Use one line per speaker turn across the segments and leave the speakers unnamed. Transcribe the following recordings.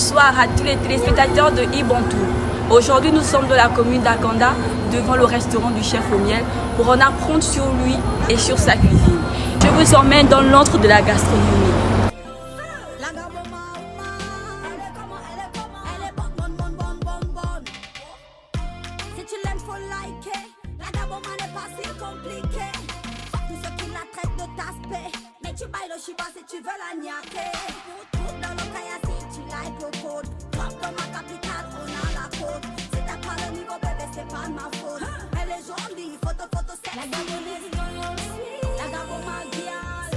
Bonsoir à tous les téléspectateurs de Ibantou. Aujourd'hui, nous sommes dans la commune d'Akanda, devant le restaurant du chef au miel, pour en apprendre sur lui et sur sa cuisine. Je vous emmène dans l'antre de la gastronomie.
Si tu l'aimes, faut liker. La gaboma n'est pas si compliquée. Tous ceux qui la traitent de tasse-paix. Mais tu bailles le chiba si tu veux la niaquer. Dans le kaya si tu like le code. Drop dans ma capitale, on a la côte. Si t'as pas le niveau, bébé, c'est pas de ma faute. Elle est jolie, photo, sexy. La gaboma est jolie. La gaboma guiale.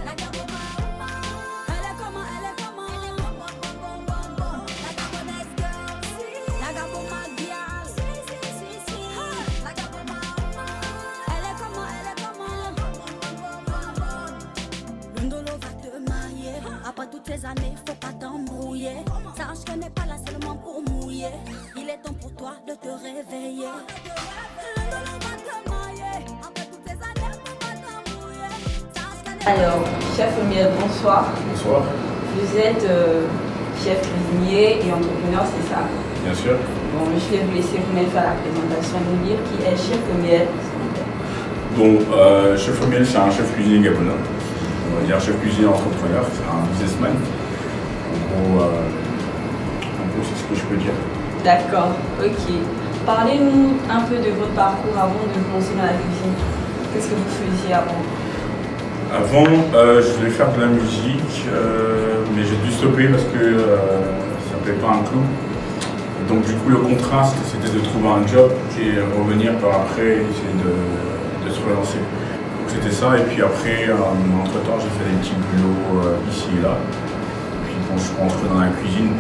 La gaboma, elle est comment, elle est comment. Elle est bon. La gabonaise girl. La gaboma guiale. La gaboma, elle est comment, elle est comment. L'undolo va te marier. Après toutes ces années, faut pas t'embrouiller. Sache qu'elle n'est pas là seulement pour mouiller. Il est temps pour toi de te réveiller. L'undolo va te marier. Après toutes ces années, faut pas t'embrouiller. Sache qu'elle n'est
Alors, chef au miel, bonsoir.
Bonsoir,
Vous êtes chef cuisinier et entrepreneur, c'est ça?
bien sûr.
Bon, je vais vous laisser vous-même faire la présentation et nous dire qui est chef au miel.
Bon, chef au miel, c'est un chef cuisinier gabonais. On va dire chef cuisinier entrepreneur, c'est un businessman. En gros, c'est ce que je peux dire.
D'accord, ok. Parlez-nous un peu de votre parcours avant de commencer dans la cuisine. Qu'est-ce que vous faisiez avant?
Avant, je voulais faire de la musique, mais j'ai dû stopper parce que ça ne plaît pas un clou. Donc du coup, le contraste, c'était de trouver un job et revenir par après, essayer de se relancer. Donc c'était ça, et puis après, entre-temps, j'ai fait des petits boulots ici et là. Puis bon, je suis rentré dans la cuisine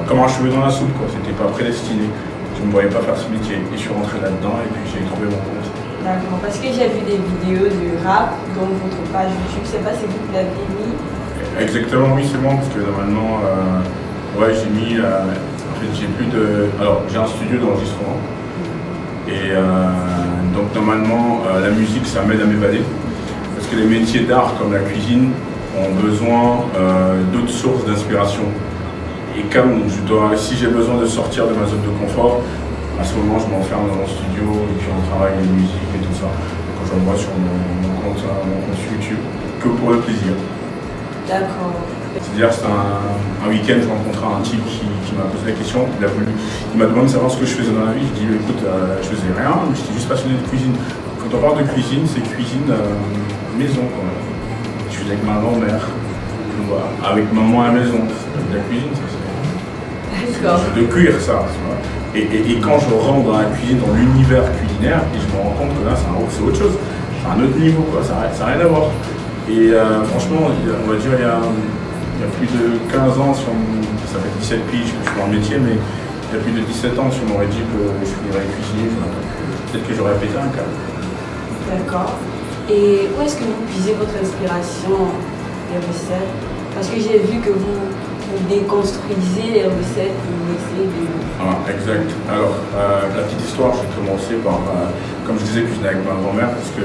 comme un cheveu dans la soupe, quoi. C'était pas prédestiné. Je ne me voyais pas faire ce métier. Et je suis rentré là-dedans et puis j'ai trouvé mon compte.
D'accord, parce que j'ai vu des vidéos de rap dans votre page YouTube, je sais pas si vous l'avez mis.
Exactement, oui, c'est bon, parce que normalement, ouais, j'ai mis. En fait, j'ai plus de. Alors, j'ai un studio d'enregistrement. Et donc, normalement, la musique, ça m'aide à m'évader. Parce que les métiers d'art, comme la cuisine, ont besoin d'autres sources d'inspiration. Et comme si j'ai besoin de sortir de ma zone de confort, à ce moment, je m'enferme dans mon studio et puis on travaille les musiques et tout ça. Donc, j'envoie sur mon compte YouTube que pour le plaisir.
D'accord.
C'est-à-dire, c'est un week-end, je rencontrais un type qui m'a posé la question. Il m'a demandé de savoir ce que je faisais dans la vie. Je dis, écoute, je faisais rien, mais j'étais juste passionné de cuisine. Quand on parle de cuisine, c'est cuisine maison, quoi. Je faisais avec ma grand-mère, avec maman à la maison. La cuisine, ça c'est.
D'accord.
De cuire ça, tu vois. Et quand je rentre dans la cuisine, dans l'univers culinaire, et je me rends compte que là, c'est autre chose. C'est un autre niveau, quoi. Ça n'a rien à voir. Et franchement, on va dire, il y a plus de 15 ans, ça fait 17 piges que je suis dans le métier, mais il y a plus de 17 ans, si on m'aurait dit que je finirais cuisinier, peut-être que j'aurais pété un câble.
D'accord. Et où est-ce que vous puisez votre inspiration, les recettes? Parce que j'ai vu que vous déconstruisez les recettes et vous essayez de...
Voilà, exact. Alors, la petite histoire, j'ai commencé par, comme je disais, cuisiner avec ma grand-mère, parce que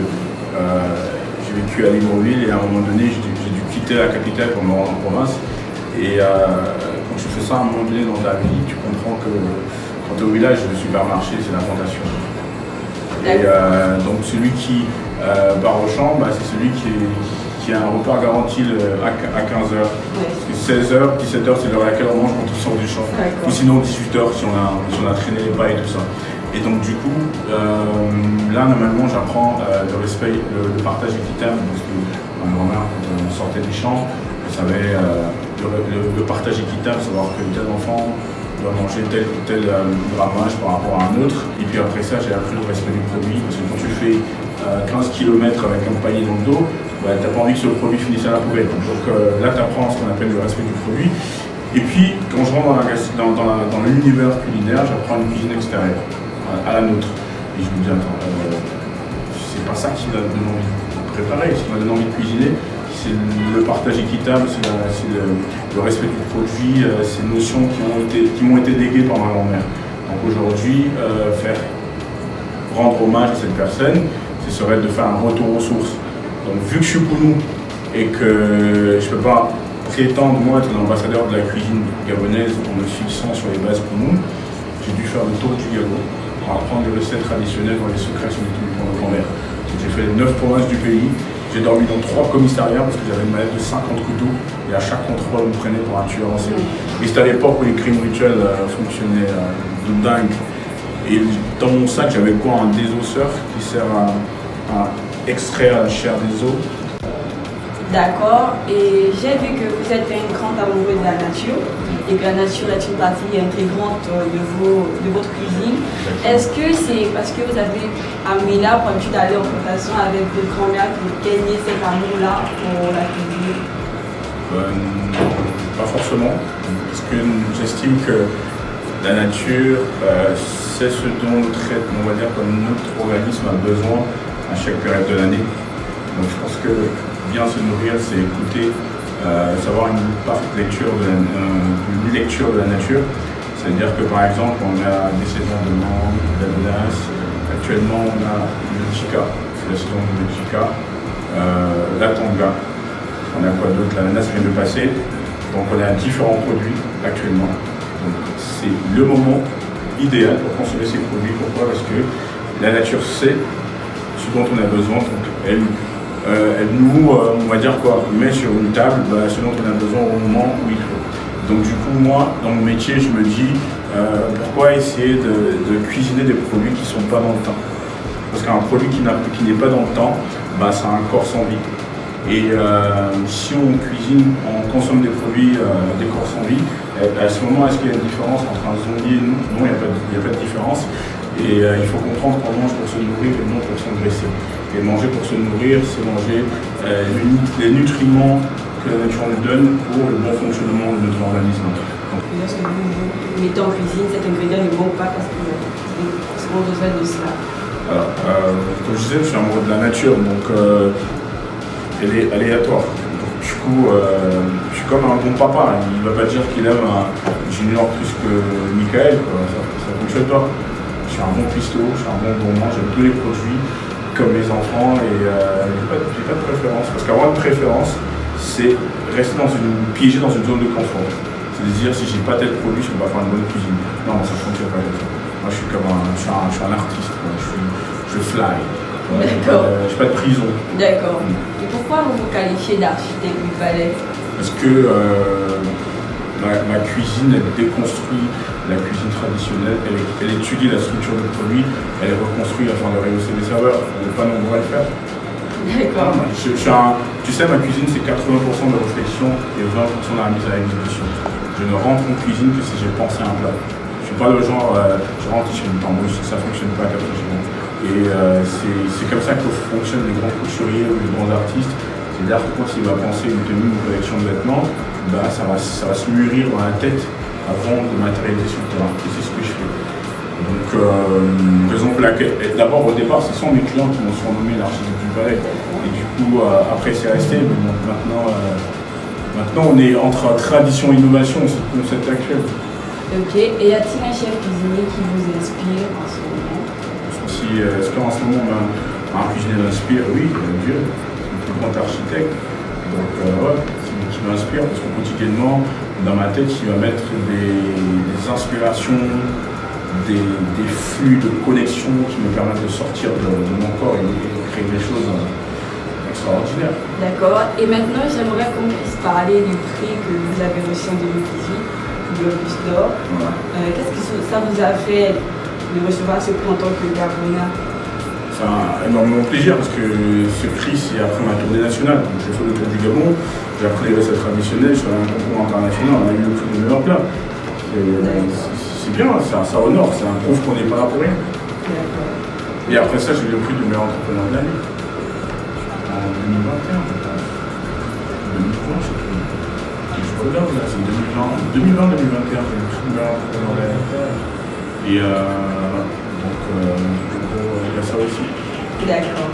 j'ai vécu à Libreville et à un moment donné, j'ai dû quitter la capitale pour me rendre en province. Et quand tu fais ça à un moment donné dans ta vie, tu comprends que quand tu es au village, le supermarché, c'est la tentation. Et donc celui qui part au champ, c'est celui qui a un repas garanti à 15h.
Ouais.
Parce que 16h, 17h, c'est l'heure à laquelle on mange quand on sort du champ. Ou sinon 18h si on a traîné les pas et tout ça. Et donc du coup, là normalement j'apprends le respect, le partage équitable, parce que ma grand-mère, quand on sortait des champs, elle savait le partage équitable, savoir que tel enfant doit manger tel ou tel grammage par rapport à un autre. Et puis après ça, j'ai appris le respect du produit, parce que quand tu fais 15 km avec un panier dans le dos, t'as pas envie que ce produit finisse à la poubelle. Donc là, tu apprends ce qu'on appelle le respect du produit. Et puis, quand je rentre dans l'univers culinaire, j'apprends une cuisine extérieure, à la nôtre. Et je me dis, attends, c'est pas ça qui m'a donné envie de préparer. Ce qui m'a donné envie de cuisiner, c'est le partage équitable, c'est le respect du produit, ces notions qui m'ont été léguées par ma grand-mère. Donc aujourd'hui, rendre hommage à cette personne, ce serait de faire un retour aux sources. Donc vu que je suis Pounou et que je ne peux pas prétendre, moi, être l'ambassadeur de la cuisine gabonaise en me fixant sur les bases communes, j'ai dû faire le tour du Gabon pour apprendre des recettes traditionnelles dans les secrets sur les pour le grand-mère. J'ai fait 9 provinces du pays, j'ai dormi dans 3 commissariats parce que j'avais une mallette de 50 couteaux et à chaque contrôle on me prenait pour un tueur en série. Et c'était à l'époque où les crimes rituels fonctionnaient de dingue. Et dans mon sac, j'avais quoi? Un désosseur qui sert à extraire la chair des os.
D'accord, et j'ai vu que vous êtes une grande amoureuse de la nature et que la nature est une partie intégrante de votre cuisine. Est-ce que c'est parce que vous avez amené là pour l'habitude d'aller en plantation avec votre grand-mère que vous gagnez cet amour-là pour la cuisine?
Pas forcément, parce que j'estime que la nature, c'est ce dont on va dire, comme notre organisme a besoin à chaque période de l'année. Donc je pense que bien se nourrir, c'est écouter, savoir une parfaite lecture une lecture de la nature. C'est-à-dire que par exemple, on a des saisons de mangue, d'ananas. Actuellement, on a le chica, c'est la saison du chica, la tanga. On a quoi d'autre? L'ananas vient de passer. Donc on a différents produits actuellement. Donc c'est le moment idéal pour consommer ces produits. Pourquoi? Parce que la nature sait ce dont on a besoin. Donc elle nous, on va dire quoi, met sur une table ce dont on a besoin au moment où il faut. Donc du coup, moi, dans mon métier, je me dis, pourquoi essayer de cuisiner des produits qui ne sont pas dans le temps? Parce qu'un produit qui n'est pas dans le temps, ça a un corps sans vie. Et si on cuisine, on consomme des produits, des corps sans vie, à ce moment, est-ce qu'il y a une différence entre un zombie et nous? Non, il n'y a pas de différence. Et il faut comprendre qu'on mange pour se nourrir et non pour s'engraisser. Et manger pour se nourrir, c'est manger les nutriments que la nature nous donne pour le bon fonctionnement de notre organisme.
Lorsque vous mettez en cuisine, cet ingrédient ne manque pas parce que vous avez forcément besoin de cela.
Alors, comme je disais, je suis amoureux de la nature, donc elle est aléatoire. Donc, du coup, je suis comme un bon papa. Il ne va pas dire qu'il aime un junior plus que Michael, quoi. Ça ne fonctionne pas. Je suis un bon cuistot, je suis un bon gourmand, j'aime tous les produits comme les enfants et j'ai pas de préférence. Parce qu'avoir une préférence, c'est rester piégé dans une zone de confort. C'est-à-dire si j'ai pas tel produit, je ne peux pas faire une bonne cuisine. Non, ça ne fonctionne pas comme ça. Moi je suis comme je suis un artiste, je fly.
D'accord.
Je n'ai pas de prison.
D'accord. Et pourquoi vous vous qualifiez d'architecte du palais? Parce
que ma cuisine, elle déconstruit la cuisine traditionnelle, elle étudie la structure du produit, elle reconstruit afin de rehausser les saveurs. On n'est pas nombreux à le faire.
D'accord.
Tu sais, ma cuisine, c'est 80% de réflexion et 20% de la mise à l'exécution. Je ne rentre en cuisine que si j'ai pensé à un plat. Je ne suis pas le genre, je rentre sur une tambouche, ça ne fonctionne pas comme ça. Et c'est comme ça que fonctionnent les grands couturiers ou les grands artistes. C'est-à-dire que quand il va penser une tenue, une collection de vêtements, ça va se mûrir dans la tête avant de matérialiser sur le terrain. Et c'est ce que je fais. Donc, raison pour laquelle, d'abord au départ, ce sont mes clients qui m'ont surnommé l'architecte du palais. Et du coup, après c'est resté, mais bon, maintenant on est entre tradition et innovation, c'est le concept actuel.
Ok, et y a-t-il un chef cuisinier qui vous inspire en ce moment?
Est-ce qu'en ce moment un cuisinier m'inspire? Oui, Dieu, c'est le plus grand architecte. Donc ouais, c'est lui qui m'inspire parce que quotidiennement, dans ma tête, il va mettre des inspirations, des flux de connexion qui me permettent de sortir de mon corps et de créer des choses extraordinaires.
D'accord. Et maintenant, j'aimerais qu'on puisse parler du prix que vous avez reçu en 2018, du Opus d'Or. Ouais. Qu'est-ce que ça vous a fait de recevoir ce prix en tant que Gabonais?
C'est un énormément plaisir parce que ce prix, c'est après ma tournée nationale. J'ai fait le tour du Gabon, j'ai appris les recettes traditionnelles, je suis allé à un concours international, on a eu le prix de meilleur plat. C'est bien, ça honore, ça prouve qu'on n'est pas là pour rien. Et après ça, j'ai eu le prix de meilleur entrepreneur de l'année. En 2021, je pense. 2020, je sais plus. Je regarde là, c'est 2020-2021, j'ai eu le prix de meilleur entrepreneur de l'année. Et donc, il y a ça aussi.
D'accord.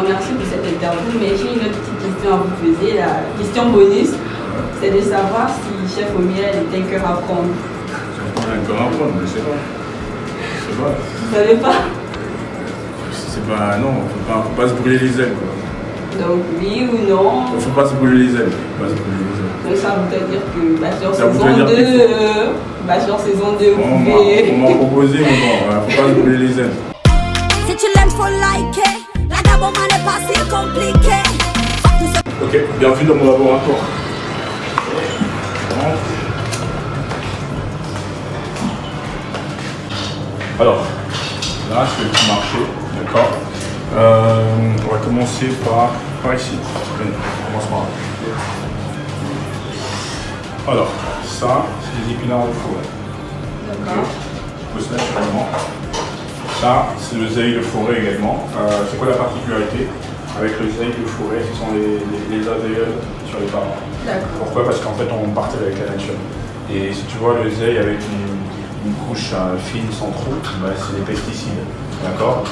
Merci pour cette interview, mais j'ai une autre petite question à vous poser. La question bonus, c'est de savoir si Chef au miel est un cœur à prendre.
Un cœur à prendre, mais je sais pas. Je sais pas.
Vous savez pas?
C'est pas. Non, faut pas se brûler les ailes, quoi.
Donc oui ou non?
Il ne faut pas se brûler les ailes.
Donc ça voudrait dire que sur
Ça
saison
voudrait
2,
dire
sur saison 2, vous
On
pouvez...
m'a proposé, mais bon, il ne faut pas se brûler les ailes.
Si tu l'aimes, faut liker. La Gaboma n'est pas si compliquée.
Ok, bienvenue dans mon laboratoire. Alors, là c'est le petit marché, d'accord. On va commencer par ici. On commence par là. Alors, ça, c'est des épinards de forêt.
D'accord.
Pousse naturellement. Ça, c'est le zèle de forêt également. C'est quoi la particularité avec le zèle de forêt? Ce sont les alvéoles sur les parents.
D'accord.
Pourquoi? Parce qu'en fait, on partage avec la nature. Et si tu vois le zèle avec une couche fine sans trou, bah, c'est des pesticides. D'accord.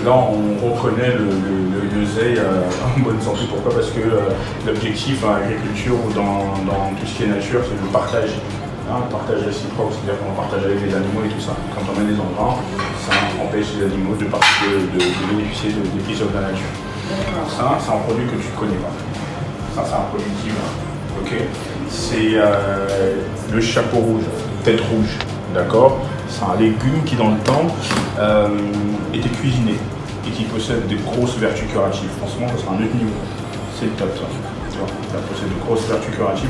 Là, on reconnaît le zèle en bonne santé. Pourquoi? Parce que l'objectif en agriculture ou dans tout ce qui est nature, c'est le partage. Le partage réciproque, c'est-à-dire qu'on partage avec les animaux et tout ça. Quand on met des engrais, ça empêche les animaux de bénéficier des plaisirs de la nature. Ça, c'est un produit que tu ne connais pas. Ça, c'est un produit qui va. Ok. C'est le chapeau rouge, tête rouge. D'accord. C'est un légume qui, dans le temps, était cuisiné et qui possède des grosses vertus curatives. Franchement, c'est un autre niveau. C'est le top, ça. Tu vois, ça possède de grosses vertus curatives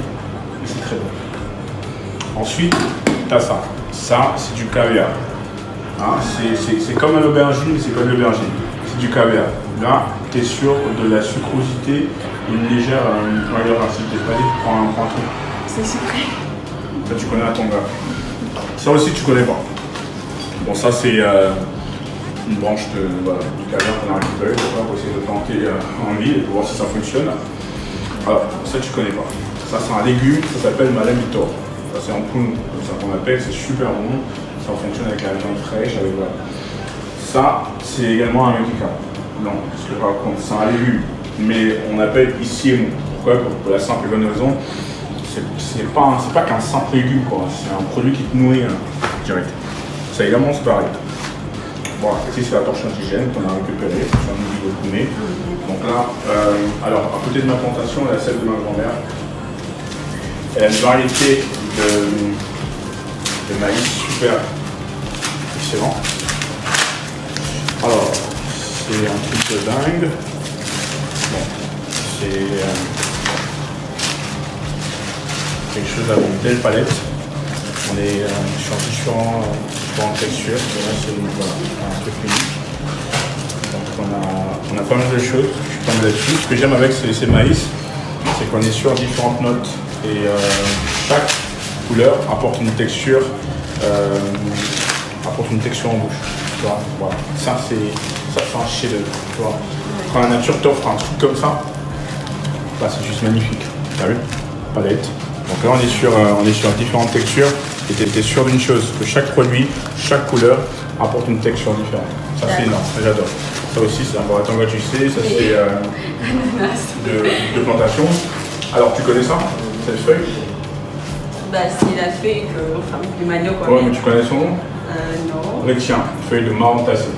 et c'est très bon. Ensuite, tu as ça. Ça, c'est du caviar. Hein, c'est comme un aubergine, mais c'est pas de l'aubergine. C'est du caviar. Là, tu es sûr de la sucrosité, une légère valeur acide. Tu prends un truc.
C'est sucré.
Ça, tu connais à ton gars. Ça aussi, tu connais pas. Bon, ça, c'est une branche du caviar qu'on a récupéré pour essayer de planter en ville et pour voir si ça fonctionne. Alors, ça, tu connais pas. Ça, c'est un légume, ça s'appelle malamito. Ça, c'est en poule, comme ça qu'on appelle, c'est super bon. Ça fonctionne avec la viande fraîche, avec voilà. Ça, c'est également un médicament. Non, je te raconte, c'est un légume. Mais on appelle ici émou. Pourquoi? Pour la simple et bonne raison, c'est pas qu'un simple légume, quoi. C'est un produit qui te nourrit direct. Ça également, c'est pareil. Bon, ici, c'est la torche antigène qu'on a récupérée sur une vidéo de Koumé. Donc là, alors, à côté de ma plantation, il y a celle de ma grand-mère. Elle a une variété de maïs super excellent. Alors, c'est un truc de dingue. Bon, c'est quelque chose avec une belle palette. On est sur différentes textures. Là, c'est un truc unique. Donc, on a pas mal de choses. Je suis tombé là-dessus. Ce que j'aime avec ces maïs, c'est qu'on est sur différentes notes. Et chaque couleur apporte une texture en bouche. Tu vois, voilà. Ça c'est un chef-d'œuvre. Tu vois. Quand la nature t'offre un truc comme ça, bah, c'est juste magnifique. T'as vu? Palette. Donc là on est sur différentes textures et t'es sûr d'une chose, que chaque produit, chaque couleur apporte une texture différente. Ça c'est énorme, ça j'adore. Ça aussi c'est un boraton, tu sais, ça c'est de plantation. Alors tu connais ça? Cette feuille?
Bah, c'est la feuille qu'on fabrique du manioc.
Ouais, mais tu connais son nom?
Non.
Rectien, feuille de marron tassé.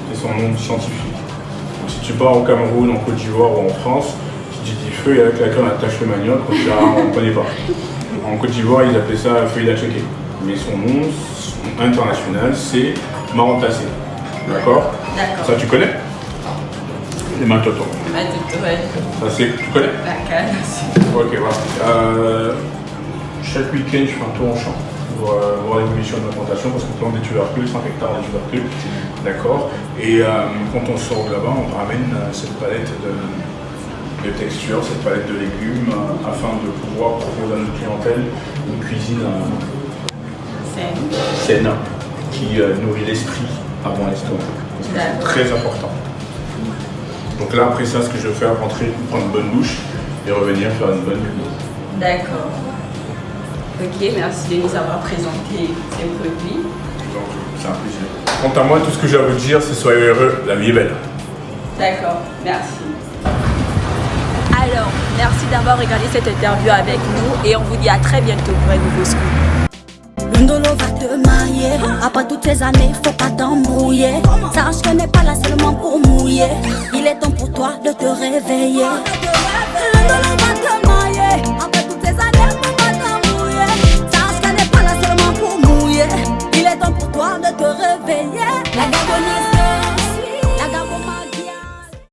C'est son nom scientifique. Donc, si tu pars au Cameroun, en Côte d'Ivoire ou en France, tu dis feuille avec laquelle on attache le manioc, on ne connaît pas. En Côte d'Ivoire, ils appelaient ça feuille d'atchoké. Mais son nom international, c'est marron tassé. D'accord?
D'accord.
Ça, tu connais? Les matotos.
Ouais.
Ça, c'est. Tu connais?
La canne aussi.
Ok, voilà. Chaque week-end, je fais un tour en champ pour voir l'évolution de la plantation parce qu'on plante des tubercules, 5 hectares de tubercules. D'accord. Et quand on sort de là-bas, on ramène cette palette de textures, cette palette de légumes afin de pouvoir proposer à notre clientèle une cuisine saine qui nourrit l'esprit avant l'estomac. C'est très important. Donc là, après ça, ce que je vais faire, rentrer, prendre une bonne douche et revenir faire une bonne nuit.
D'accord. Ok, merci de nous avoir présenté ces produits.
Donc, c'est un plaisir. Quant à moi, tout ce que j'ai à vous dire, c'est soyez heureux, la vie est belle.
D'accord, merci. Alors, merci d'avoir regardé cette interview avec nous et on vous dit à très bientôt pour un nouveau scoop.
L'ondolo va te marier. Après toutes ces années, faut pas t'embrouiller. Sache qu'elle n'est pas là seulement pour mouiller. Il est temps pour toi de te réveiller. Le dollar va te